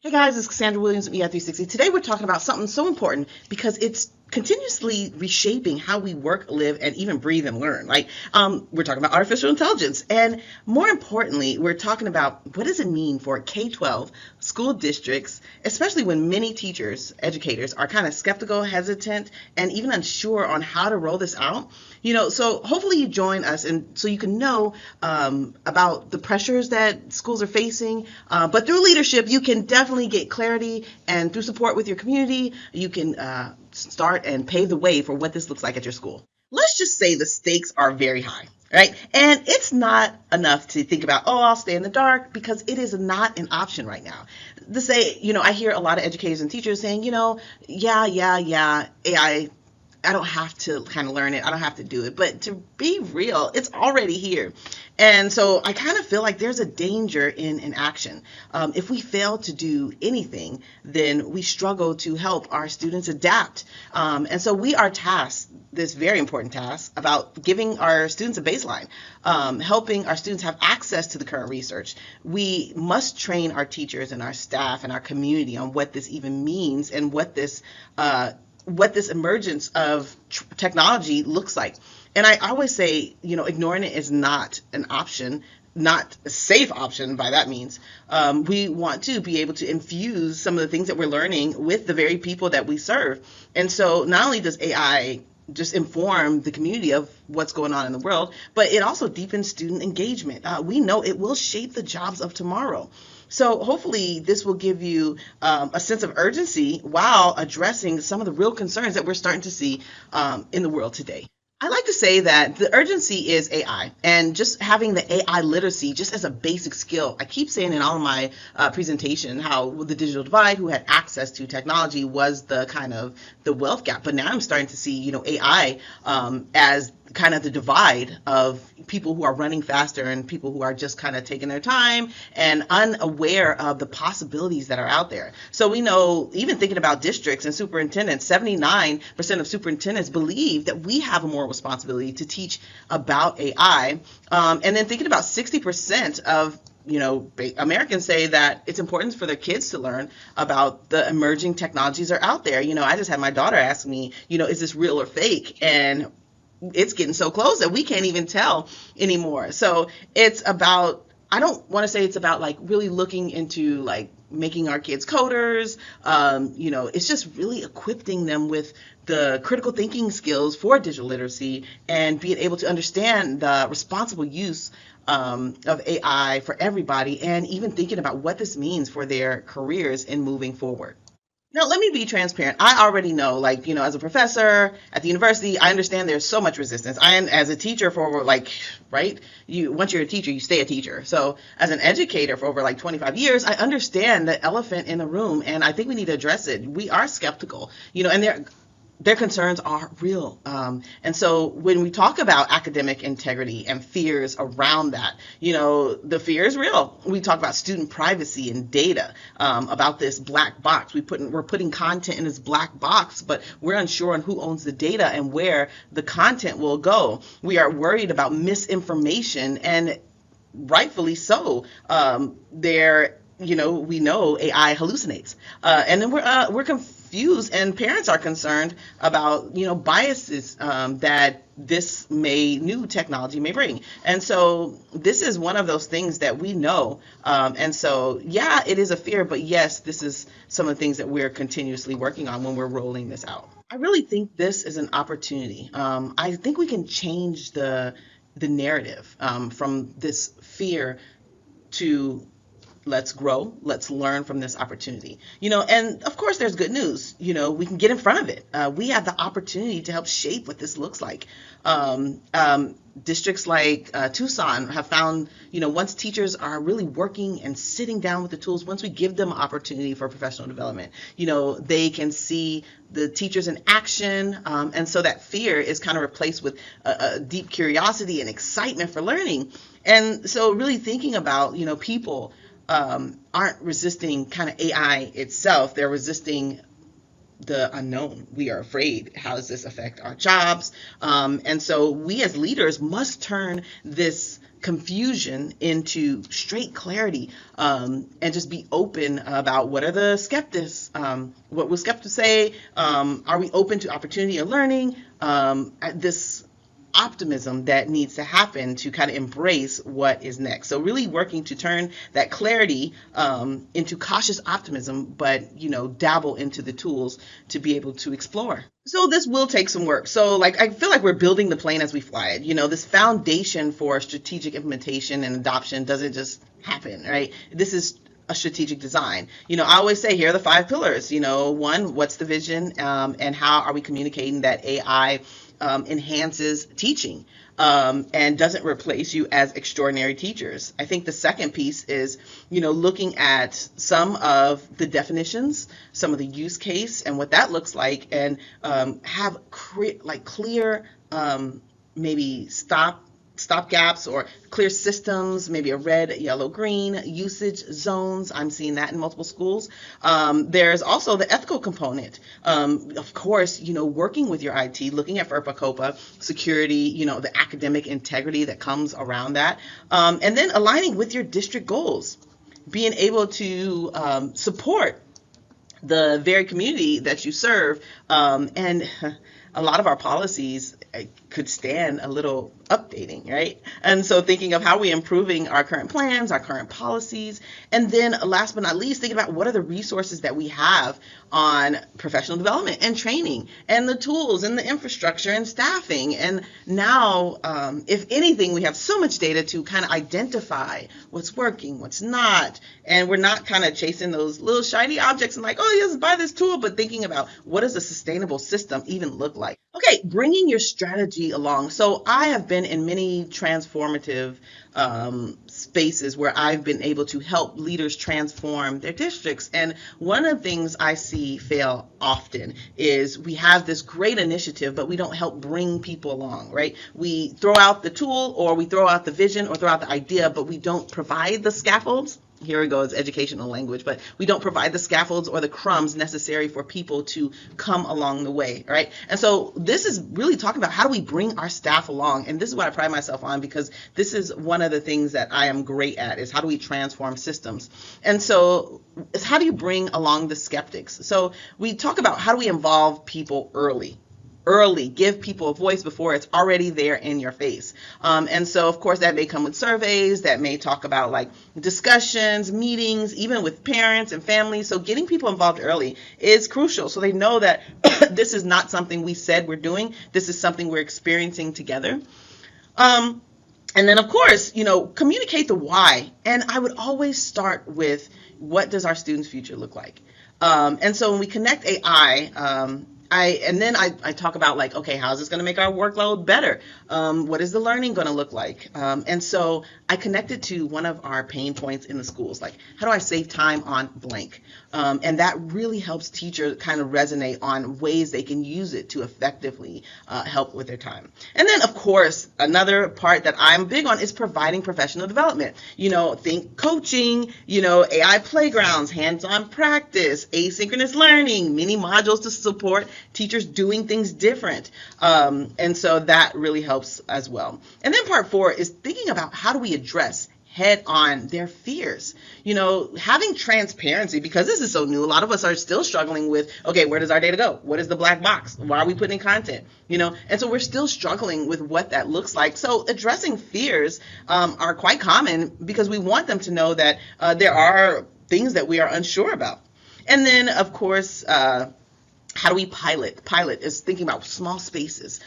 Hey guys, it's Cassandra Williams of EI360. Today we're talking about something so important because it's continuously reshaping how we work, live, and even breathe and learn. We're talking about artificial intelligence, and more importantly, we're talking about what does it mean for K-12 school districts, especially when many teachers, educators, are kind of skeptical, hesitant, and even unsure on how to roll this out. So hopefully you join us, and so you can know about the pressures that schools are facing. But through leadership, you can definitely get clarity, and through support with your community, you can start and pave the way for what this looks like at your school. Let's just say the stakes are very high, right? And it's not enough to think about, oh, I'll stay in the dark, because it is not an option right now. I hear a lot of educators and teachers saying, yeah, AI, I don't have to kind of learn it. I don't have to do it. But to be real, it's already here. And so I kind of feel like there's a danger in inaction. If we fail to do anything, then we struggle to help our students adapt. And so we are tasked, this very important task, about giving our students a baseline, helping our students have access to the current research. We must train our teachers and our staff and our community on what this even means and what this emergence of technology looks like. And I always say, ignoring it is not an option, not a safe option by that means. We want to be able to infuse some of the things that we're learning with the very people that we serve. And so not only does AI just inform the community of what's going on in the world, but it also deepens student engagement. We know it will shape the jobs of tomorrow. So hopefully this will give you a sense of urgency while addressing some of the real concerns that we're starting to see in the world today. I like to say that the urgency is AI, and just having the AI literacy just as a basic skill. I keep saying in all of my presentation how the digital divide, who had access to technology, was the kind of the wealth gap. But now I'm starting to see, AI as kind of the divide of people who are running faster and people who are just kind of taking their time and unaware of the possibilities that are out there. So we know, even thinking about districts and superintendents, 79% of superintendents believe that we have a moral responsibility to teach about AI. And then thinking about 60% of Americans say that it's important for their kids to learn about the emerging technologies that are out there. I just had my daughter ask me, is this real or fake? And it's getting so close that we can't even tell anymore. So it's about, I don't want to say it's about like really looking into like making our kids coders. It's just really equipping them with the critical thinking skills for digital literacy and being able to understand the responsible use of AI for everybody, and even thinking about what this means for their careers in moving forward. Now, let me be transparent. I already know, as a professor at the university, I understand there's so much resistance. I am, as a teacher for over, right? Once you're a teacher, you stay a teacher. So as an educator for over 25 years, I understand the elephant in the room, and I think we need to address it. We are skeptical, and their concerns are real. And so when we talk about academic integrity and fears around that, the fear is real. We talk about student privacy and data, about this black box. We're putting content in this black box, but we're unsure on who owns the data and where the content will go. We are worried about misinformation, and rightfully so. We know AI hallucinates, and then we're confused, and parents are concerned about biases that this new technology may bring. And so this is one of those things that we know, and so yeah, it is a fear, but yes, this is some of the things that we're continuously working on when we're rolling this out. I really think this is an opportunity. I think we can change the narrative from this fear to let's grow, let's learn from this opportunity. And of course there's good news. We can get in front of it. We have the opportunity to help shape what this looks like. Districts like Tucson have found, once teachers are really working and sitting down with the tools, once we give them opportunity for professional development, they can see the teachers in action. And so that fear is kind of replaced with a deep curiosity and excitement for learning. And so really thinking about, people aren't resisting kind of AI itself. They're resisting the unknown. We are afraid. How does this affect our jobs? And so we as leaders must turn this confusion into straight clarity, and just be open about what are the skeptics, what will skeptics say, are we open to opportunity of learning, this optimism that needs to happen to kind of embrace what is next. So really working to turn that clarity into cautious optimism, but dabble into the tools to be able to explore. So this will take some work. So I feel like we're building the plane as we fly it. This foundation for strategic implementation and adoption doesn't just happen, right? This is a strategic design. I always say, here are the 5 pillars. One, what's the vision, and how are we communicating that AI enhances teaching, and doesn't replace you as extraordinary teachers. I think the second piece is, looking at some of the definitions, some of the use case and what that looks like, and have clear maybe stop gaps or clear systems, maybe a red, yellow, green usage zones. I'm seeing that in multiple schools. There's also the ethical component. Of course, working with your IT, looking at FERPA, COPA, security, the academic integrity that comes around that. And then aligning with your district goals, being able to support the very community that you serve. And a lot of our policies could stand a little updating, right? And so thinking of how we're improving our current plans, our current policies, and then last but not least, thinking about what are the resources that we have on professional development and training and the tools and the infrastructure and staffing. And now, if anything, we have so much data to kind of identify what's working, what's not, and we're not kind of chasing those little shiny objects and yes, buy this tool, but thinking about what does a sustainable system even look like? Okay, bringing your strategy along. So I have been in many transformative spaces where I've been able to help leaders transform their districts. And one of the things I see fail often is we have this great initiative, but we don't help bring people along, right? We throw out the tool, or we throw out the vision, or throw out the idea, but we don't provide the scaffolds. Here it goes, educational language, but we don't provide the scaffolds or the crumbs necessary for people to come along the way, right? And so this is really talking about how do we bring our staff along, and this is what I pride myself on, because this is one of the things that I am great at, is how do we transform systems. And so it's how do you bring along the skeptics? So we talk about how do we involve people early, give people a voice before it's already there in your face. And so, of course, that may come with surveys, that may talk about discussions, meetings, even with parents and families. So getting people involved early is crucial, so they know that this is not something we said we're doing. This is something we're experiencing together. And then, of course, communicate the why. And I would always start with, what does our students' future look like? And so when we connect AI, I talk about okay, how is this going to make our workload better? What is the learning going to look like? And so I connected to one of our pain points in the schools, how do I save time on blank? And that really helps teachers kind of resonate on ways they can use it to effectively help with their time. And then, of course, another part that I'm big on is providing professional development. Think coaching, AI playgrounds, hands-on practice, asynchronous learning, mini modules to support teachers doing things different. And so that really helps as well. And then part 4 is thinking about how do we address head on their fears. Having transparency, because this is so new. A lot of us are still struggling with, okay, where does our data go? What is the black box? Why are we putting in content? And so we're still struggling with what that looks like. So addressing fears are quite common, because we want them to know that there are things that we are unsure about. And then, of course, how do we pilot? Pilot is thinking about small spaces.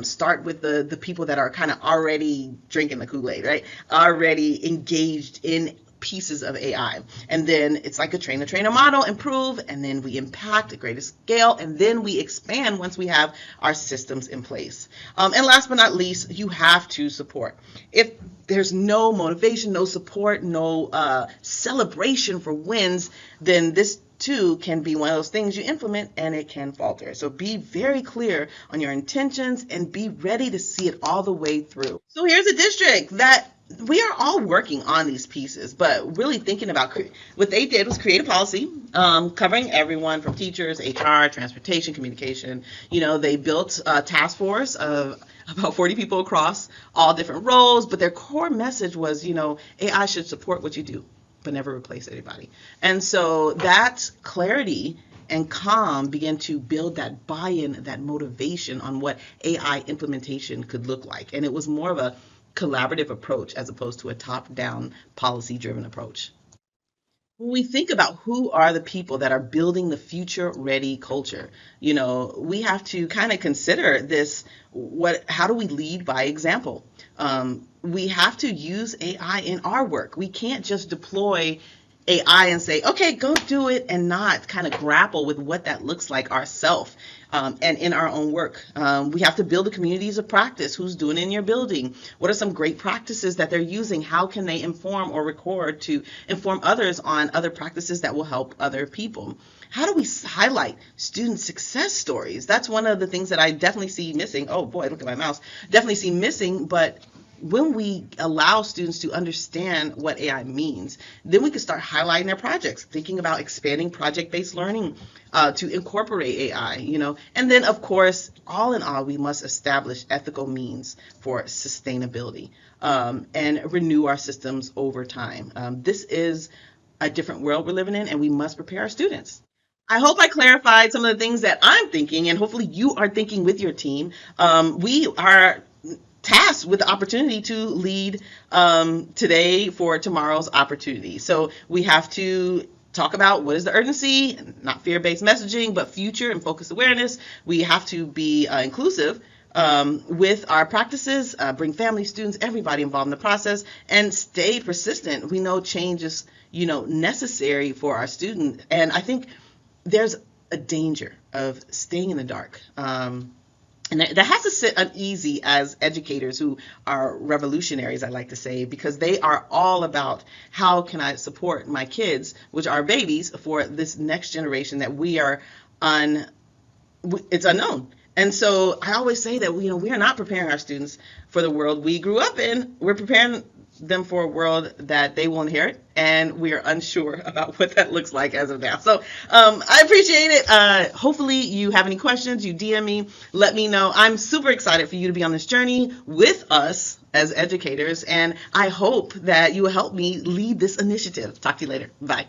Start with the people that are kind of already drinking the Kool-Aid, right? Already engaged in pieces of AI. And then it's like a train-the-trainer model, improve, and then we impact at greater scale, and then we expand once we have our systems in place. And last but not least, you have to support. If there's no motivation, no support, no celebration for wins, then this too can be one of those things you implement and it can falter. So be very clear on your intentions and be ready to see it all the way through. So here's a district that we are all working on these pieces, but really thinking about what they did was create a policy covering everyone from teachers, HR, transportation, communication. They built a task force of about 40 people across all different roles, but their core message was, AI should support what you do, but never replace anybody. And so that clarity and calm began to build that buy-in, that motivation on what AI implementation could look like. And it was more of a collaborative approach as opposed to a top-down policy-driven approach. When we think about who are the people that are building the future ready culture, we have to kind of consider this. How do we lead by example? We have to use AI in our work. We can't just deploy AI and say, okay, go do it, and not kind of grapple with what that looks like ourselves, and in our own work. We have to build the communities of practice. Who's doing it in your building? What are some great practices that they're using? How can they inform or record to inform others on other practices that will help other people? How do we highlight student success stories? That's one of the things that I definitely see missing. Oh boy, look at my mouse. Definitely see missing, but when we allow students to understand what AI means, then we can start highlighting their projects, thinking about expanding project-based learning to incorporate AI, And then, of course, all in all, we must establish ethical means for sustainability and renew our systems over time. This is a different world we're living in, and we must prepare our students. I hope I clarified some of the things that I'm thinking, and hopefully you are thinking with your team. We are tasked with the opportunity to lead today for tomorrow's opportunity. So we have to talk about what is the urgency, not fear-based messaging, but future and focused awareness. We have to be inclusive with our practices, bring family, students, everybody involved in the process, and stay persistent. We know change is, necessary for our student. And I think there's a danger of staying in the dark. And that has to sit uneasy as educators who are revolutionaries, I like to say, because they are all about how can I support my kids, which are babies, for this next generation that it's unknown. And so I always say that we are not preparing our students for the world we grew up in. We're preparing them for a world that they will inherit, and we are unsure about what that looks like as of now. So I appreciate it. Hopefully you have any questions, you DM me, let me know. I'm super excited for you to be on this journey with us as educators, and I hope that you will help me lead this initiative. Talk to you later. Bye.